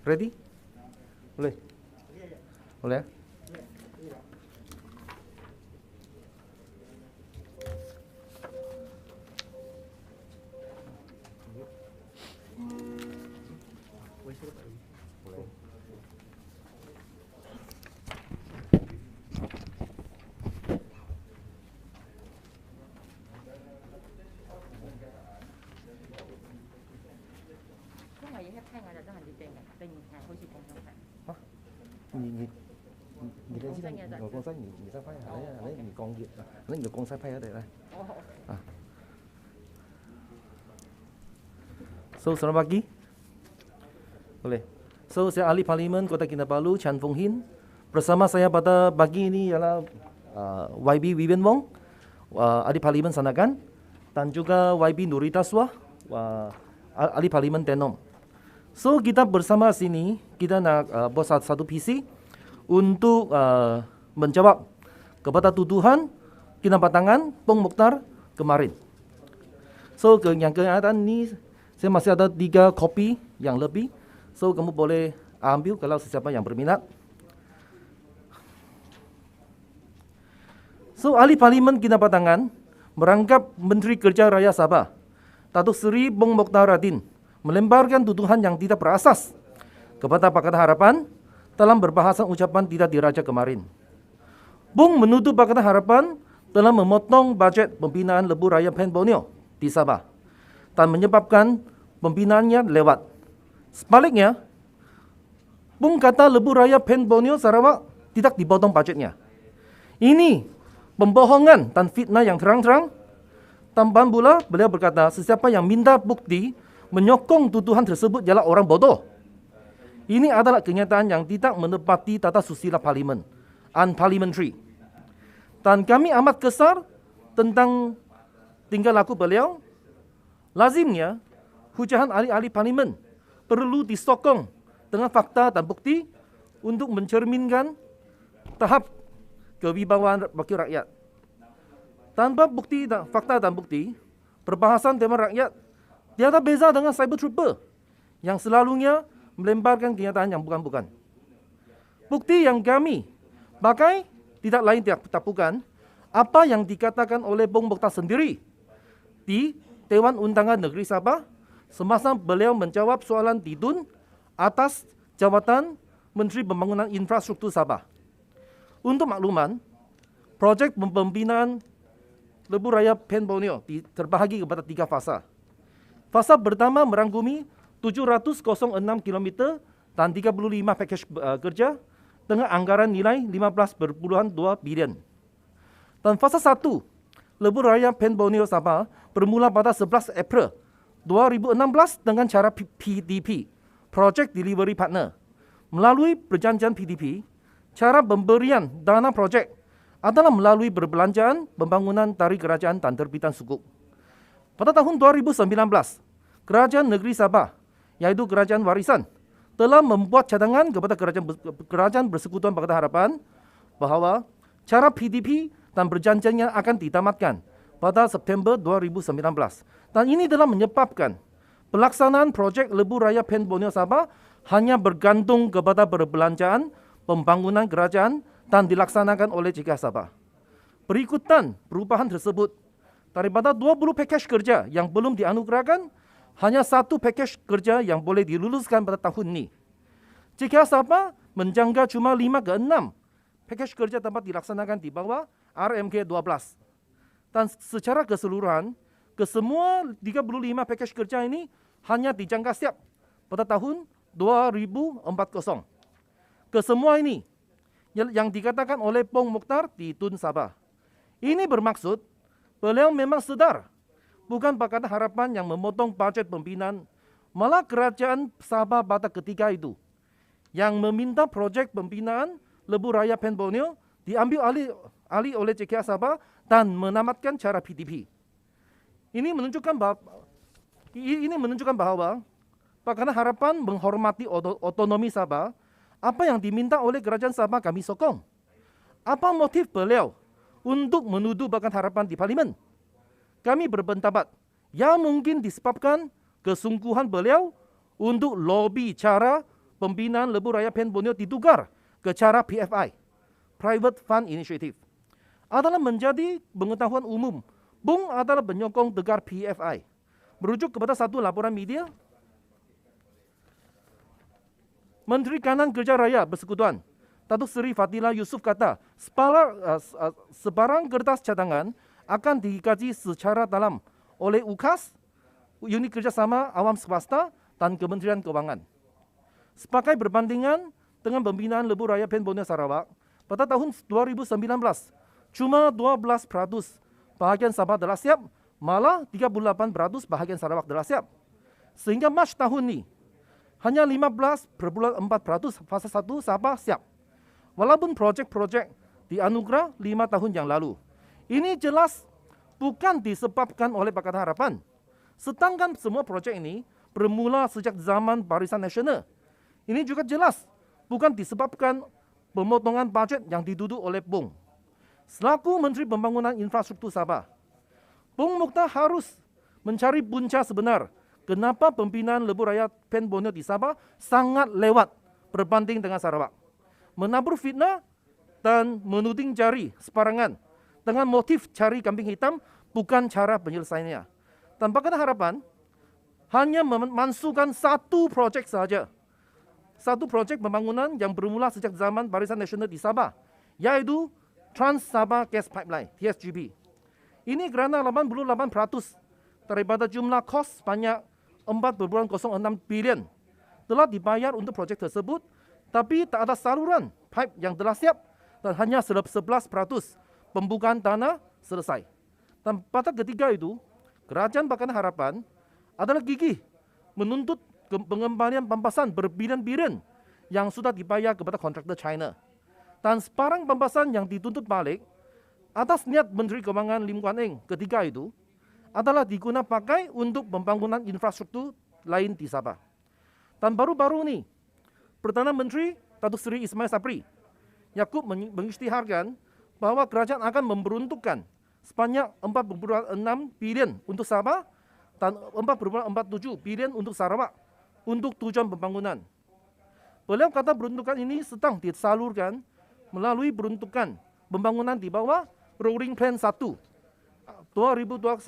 Ready? Boleh? Boleh ya?你的记得我公司你再拍下，你講嘢，你公司拍下嚟啦。So, selamat pagi. Boleh. So, saya Ahli Parlimen Kota Kinabalu, Chan Fong Hin. Bersama saya pada pagi ini ialah YB Vivian Wong, Ahli Parlimen Sanagan, dan juga YB Nurita Swah, Ahli Parlimen Tenom. So, kita bersama sini, kita nak buat satu PC untuk menjawab kepada tuduhan kinabatangan Pong Mokhtar kemarin. So, yang kenyataan ini saya masih ada 3 kopi yang lebih. So, kamu boleh ambil kalau siapa yang berminat. So, Ahli Parlimen Kinabatangan merangkap Menteri Kerja Raya Sabah, Datuk Seri Pong Mokhtar Radin, melemparkan tuduhan yang tidak berasas kepada Pakatan Harapan dalam berbahasa ucapan tidak diraja kemarin. Pong menuduh Pakatan Harapan telah memotong bajet pembinaan Lebuh Raya Pen Borneo di Sabah dan menyebabkan pembinaannya lewat. Sebaliknya, Pong kata Lebuh Raya Pen Borneo Sarawak tidak dipotong bajetnya. Ini pembohongan dan fitnah yang terang-terang. Tambahan pula, beliau berkata sesiapa yang minta bukti menyokong tuduhan tersebut ialah orang bodoh. Ini adalah kenyataan yang tidak menepati tata susila parlimen, unparliamentary. Dan kami amat kesal tentang tingkah laku beliau. Lazimnya, hujatan ahli-ahli parlimen perlu disokong dengan fakta dan bukti untuk mencerminkan tahap kewibawaan wakil rakyat. Tanpa bukti dan fakta dan bukti, perbahasan tema rakyat tiada beza dengan cyber trooper yang selalunya melemparkan kenyataan yang bukan-bukan. Bukti yang kami pakai tidak lain tak bukan apa yang dikatakan oleh Pong Mokhtar sendiri di Dewan Undangan Negeri Sabah semasa beliau menjawab soalan Tidun atas jawatan Menteri Pembangunan Infrastruktur Sabah. Untuk makluman, projek pembinaan Lebuh Raya Pen Borneo terbahagi kepada 3 fasa. Fasa pertama merangkumi 706 km dan 35 pakej kerja dengan anggaran nilai 15.2 bilion. Dan fasa 1, Lebuh Raya Pen Borneo Sabah bermula pada 11 April 2016 dengan cara PDP, Project Delivery Partner. Melalui perjanjian PDP, cara pemberian dana projek adalah melalui perbelanjaan, pembangunan tarikh kerajaan dan terbitan sukuk. Pada tahun 2019, Kerajaan Negeri Sabah, yaitu Kerajaan Warisan, telah membuat cadangan kepada Kerajaan Persekutuan Pakatan Harapan bahawa cara PDP dan perjanjiannya akan ditamatkan pada September 2019. Dan ini telah menyebabkan pelaksanaan projek Lebuh Raya Pen Borneo Sabah hanya bergantung kepada perbelanjaan, pembangunan kerajaan dan dilaksanakan oleh JKH Sabah. Berikutan perubahan tersebut, daripada 20 pakej kerja yang belum dianugerahkan, hanya 1 pakej kerja yang boleh diluluskan pada tahun ini. JKH Sabah menjangka cuma 5 ke 6 pakej kerja dapat dilaksanakan di bawah RMK 12. Dan secara keseluruhan, kesemua 35 pakej kerja ini hanya dijangka siap pada tahun 2040. Kesemua ini yang dikatakan oleh Pong Mokhtar di Tun Sabah. Ini bermaksud beliau memang sedar bukan Pakatan Harapan yang memotong bajet pembinaan, malah Kerajaan Sabah pada ketika itu yang meminta projek pembinaan Lebuh Raya Pen Borneo diambil alih oleh JKH Sabah dan menamatkan cara PDP. Ini menunjukkan bahwa Pakatan Harapan menghormati otonomi Sabah. Apa yang diminta oleh Kerajaan Sabah kami sokong. Apa motif beliau untuk menuduh Pakatan Harapan di parlimen? Kami berpendapat, ya mungkin disebabkan kesungguhan beliau untuk lobby cara pembinaan Lebuh Raya Pen Borneo ditukar ke cara PFI, Private Fund Initiative, adalah menjadi pengetahuan umum. Bung adalah penyokong tegar PFI. Merujuk kepada satu laporan media, Menteri Kanan Kerja Raya Persekutuan, Datuk Seri Fadila Yusof kata, sebarang kertas cadangan akan dikaji secara dalam oleh UKAS, Unit Kerjasama Awam Swasta dan Kementerian Keuangan. Sebagai berbandingan dengan pembinaan Lebuh Raya Pen Borneo Sarawak, pada tahun 2019, cuma 12% bahagian Sabah telah siap, malah 38% bahagian Sarawak telah siap. Sehingga Mac tahun ini, hanya 15,4% fasa 1 Sabah siap. Walaupun projek-projek dianugerah 5 tahun yang lalu. Ini jelas bukan disebabkan oleh Pakatan Harapan. Sedangkan semua projek ini bermula sejak zaman Barisan Nasional. Ini juga jelas bukan disebabkan pemotongan bajet yang diduduk oleh Bung. Selaku Menteri Pembangunan Infrastruktur Sabah, Bung Mokhtar harus mencari punca sebenar kenapa pembinaan Lebuh Raya Pen Borneo di Sabah sangat lewat berbanding dengan Sarawak. Menabur fitnah dan menuding jari separangan dengan motif cari kambing hitam bukan cara penyelesaiannya. Tanpa Pakatan Harapan hanya memasukkan satu projek saja. Satu projek pembangunan yang bermula sejak zaman Barisan Nasional di Sabah, yaitu Trans Sabah Gas Pipeline, TSGP. Ini kerana 88% daripada jumlah kos sebanyak 4,06 bilion telah dibayar untuk projek tersebut, tapi tak ada saluran pipe yang telah siap dan hanya 11% pembukaan tanah selesai. Dan pada ketika itu, Kerajaan Pakatan Harapan adalah gigih menuntut pengembalian pampasan berbilion-bilion yang sudah dibayar kepada kontraktor China. Dan sebarang pampasan yang dituntut balik atas niat Menteri Keuangan Lim Guan Eng ketika itu adalah digunakan pakai untuk pembangunan infrastruktur lain di Sabah. Dan baru-baru ini, Perdana Menteri Datuk Seri Ismail Sabri Yaakob mengisytiharkan bahawa kerajaan akan memperuntukkan sebanyak 4,6 bilion untuk Sabah dan 4,47 bilion untuk Sarawak untuk tujuan pembangunan. Beliau kata peruntukan ini sedang disalurkan melalui peruntukan pembangunan di bawah Rolling Plan 1 2021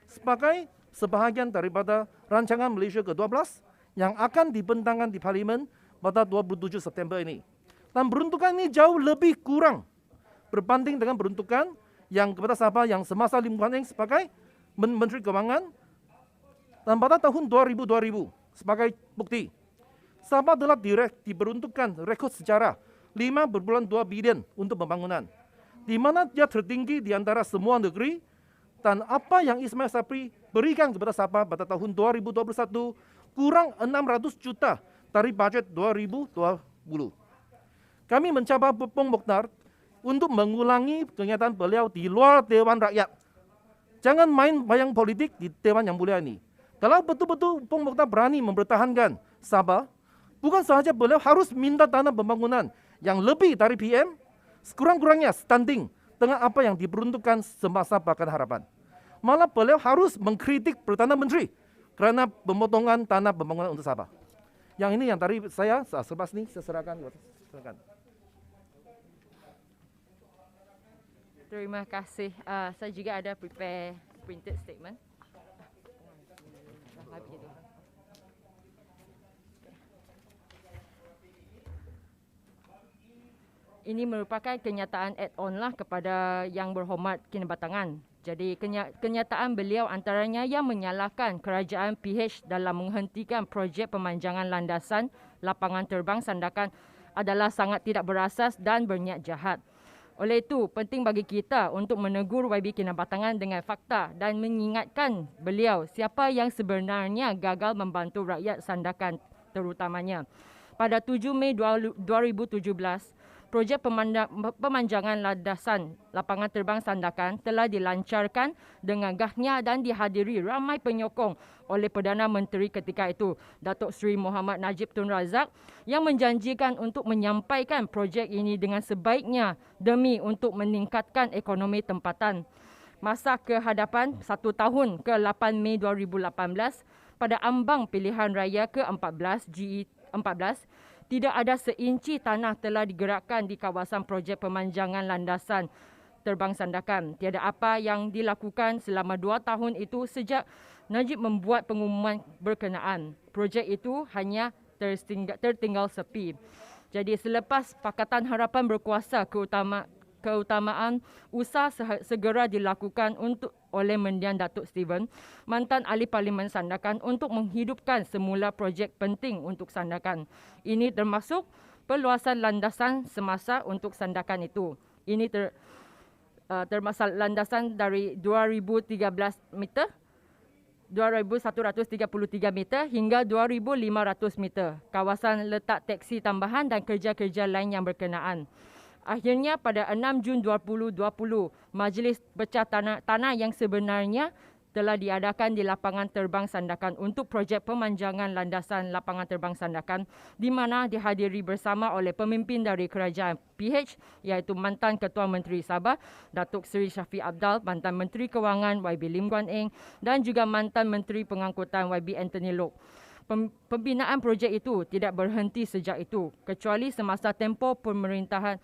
sebagai sebahagian daripada rancangan Malaysia ke-12 yang akan dibentangkan di Parlimen pada 27 September ini. Dan peruntukan ini jauh lebih kurang berbanding dengan peruntukan yang kepada Sabah yang semasa Lim Guan Eng sebagai Menteri Keuangan. Dan pada tahun 2000 sebagai bukti, Sabah telah diperuntukkan rekod sejarah 5,2 bilion untuk pembangunan, di mana dia tertinggi di antara semua negeri. Dan apa yang Ismail Sabri berikan kepada Sabah pada tahun 2021 kurang 600 juta dari bajet 2020. Kami mencabar Bung Mokhtar untuk mengulangi kenyataan beliau di luar Dewan Rakyat. Jangan main bayang politik di Dewan yang mulia ini. Kalau betul-betul Bung Mokhtar berani mempertahankan Sabah, bukan sahaja beliau harus minta tanah pembangunan yang lebih dari PM, sekurang-kurangnya standing dengan apa yang diperuntukkan semasa Pakatan Harapan. Malah beliau harus mengkritik Perdana Menteri kerana pemotongan tanah pembangunan untuk Sabah. Yang ini yang tadi saya selepas ini saya serahkan. Terima kasih. Saya juga ada prepare printed statement. Ini merupakan kenyataan add-on lah kepada Yang Berhormat Kinabatangan. Jadi kenyataan beliau antaranya yang menyalahkan kerajaan PH dalam menghentikan projek pemanjangan landasan lapangan terbang Sandakan adalah sangat tidak berasas dan berniat jahat. Oleh itu, penting bagi kita untuk menegur YB Kinabatangan dengan fakta dan mengingatkan beliau siapa yang sebenarnya gagal membantu rakyat Sandakan terutamanya. Pada 7 Mei 2017, projek pemanjangan landasan lapangan terbang Sandakan telah dilancarkan dengan gahnya dan dihadiri ramai penyokong oleh Perdana Menteri ketika itu, Datuk Seri Muhammad Najib Tun Razak, yang menjanjikan untuk menyampaikan projek ini dengan sebaiknya demi untuk meningkatkan ekonomi tempatan. Masa kehadapan 1 tahun ke 8 Mei 2018, pada ambang pilihan raya ke-14 GE tidak ada seinci tanah telah digerakkan di kawasan projek pemanjangan landasan terbang Sandakan. Tiada apa yang dilakukan selama 2 tahun itu sejak Najib membuat pengumuman berkenaan. Projek itu hanya tertinggal sepi. Jadi selepas Pakatan Harapan berkuasa, keutamaan usaha segera dilakukan oleh Mendiang Datuk Steven, mantan ahli Parlimen Sandakan, untuk menghidupkan semula projek penting untuk Sandakan. Ini termasuk perluasan landasan semasa untuk Sandakan itu. Ini termasuk landasan dari 2,013 meter, 2,133 meter hingga 2,500 meter. Kawasan letak teksi tambahan dan kerja-kerja lain yang berkenaan. Akhirnya pada 6 Jun 2020, Majlis Pecah Tanah yang sebenarnya telah diadakan di Lapangan Terbang Sandakan untuk projek pemanjangan landasan Lapangan Terbang Sandakan, di mana dihadiri bersama oleh pemimpin dari kerajaan PH, iaitu mantan Ketua Menteri Sabah Datuk Seri Shafie Apdal, mantan Menteri Kewangan YB Lim Guan Eng dan juga mantan Menteri Pengangkutan YB Anthony Loke. Pembinaan projek itu tidak berhenti sejak itu, kecuali semasa tempoh pemerintahan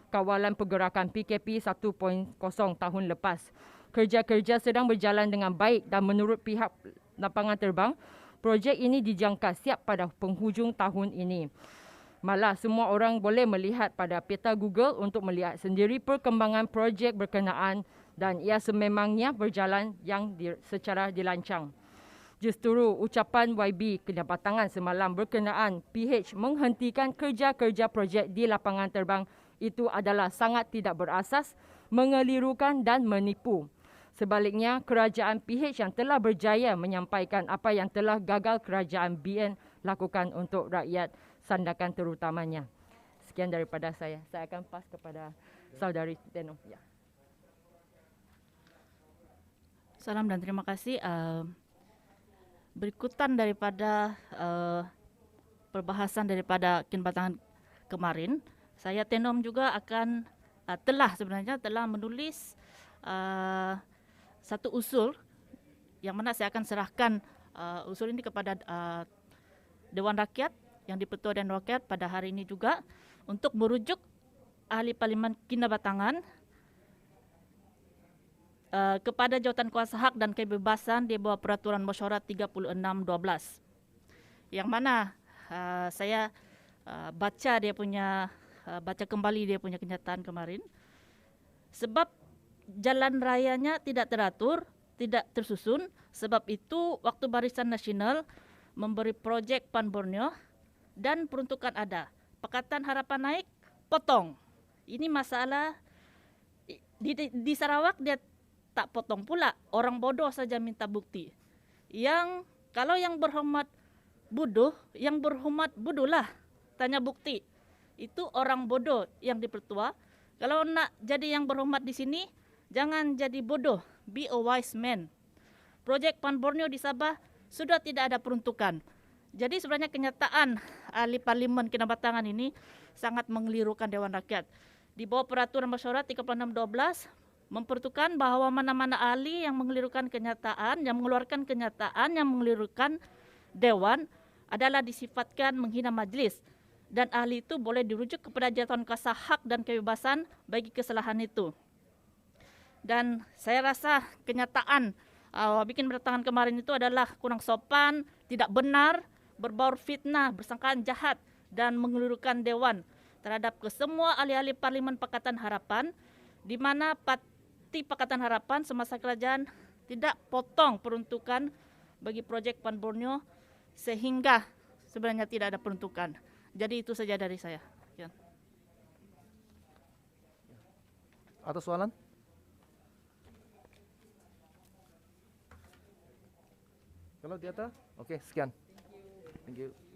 kawalan pergerakan PKP 1.0 tahun lepas. Kerja-kerja sedang berjalan dengan baik dan menurut pihak lapangan terbang, projek ini dijangka siap pada penghujung tahun ini. Malah semua orang boleh melihat pada peta Google untuk melihat sendiri perkembangan projek berkenaan dan ia sememangnya berjalan secara dilancang. Justru ucapan YB Kedapatangan semalam berkenaan PH menghentikan kerja-kerja projek di lapangan terbang itu adalah sangat tidak berasas, mengelirukan dan menipu. Sebaliknya, kerajaan PH yang telah berjaya menyampaikan apa yang telah gagal kerajaan BN lakukan untuk rakyat Sandakan terutamanya. Sekian daripada saya. Saya akan pas kepada saudari Teno. Ya. Salam dan terima kasih. Berikutan daripada perbahasan daripada Kedapatangan kemarin, saya Tenom juga akan telah menulis satu usul yang mana saya akan serahkan usul ini kepada Dewan Rakyat yang di-Pertua Dewan Rakyat pada hari ini juga untuk merujuk ahli Parlimen Kedapatangan kepada jawatan kuasa hak dan kebebasan di bawah Peraturan Mesyuarat 36/12, yang mana saya baca kembali dia punya kenyataan kemarin. Sebab jalan rayanya tidak teratur, tidak tersusun. Sebab itu waktu Barisan Nasional memberi projek Pan Borneo dan peruntukan ada. Pakatan Harapan naik, potong. Ini masalah di Sarawak dia tak potong pula. Orang bodoh saja minta bukti. Kalau yang berhormat bodoh, yang berhormat bodohlah tanya bukti. Itu orang bodoh yang di-Pertua. Kalau nak jadi yang berhormat di sini, jangan jadi bodoh, be a wise man. Projek Pan Borneo di Sabah sudah tidak ada peruntukan. Jadi sebenarnya kenyataan ahli Parlimen Kedapatangan ini sangat mengelirukan Dewan Rakyat. Di bawah Peraturan Mesyuarat 36/12 memperuntukkan bahawa mana-mana ahli yang mengelirukan kenyataan, yang mengeluarkan kenyataan yang mengelirukan Dewan adalah disifatkan menghina majlis. Dan ahli itu boleh dirujuk kepada jawatan kuasa hak dan kebebasan bagi kesalahan itu. Dan saya rasa kenyataan bikin bertangan kemarin itu adalah kurang sopan, tidak benar, berbau fitnah, bersangkaan jahat dan mengelirukan Dewan terhadap kesemua ahli-ahli Parlimen Pakatan Harapan, di mana parti Pakatan Harapan semasa kerajaan tidak potong peruntukan bagi projek Pan Borneo sehingga sebenarnya tidak ada peruntukan. Jadi itu saja dari saya. Ya. Ada soalan? Kalau tidak ada, oke, sekian. Thank you.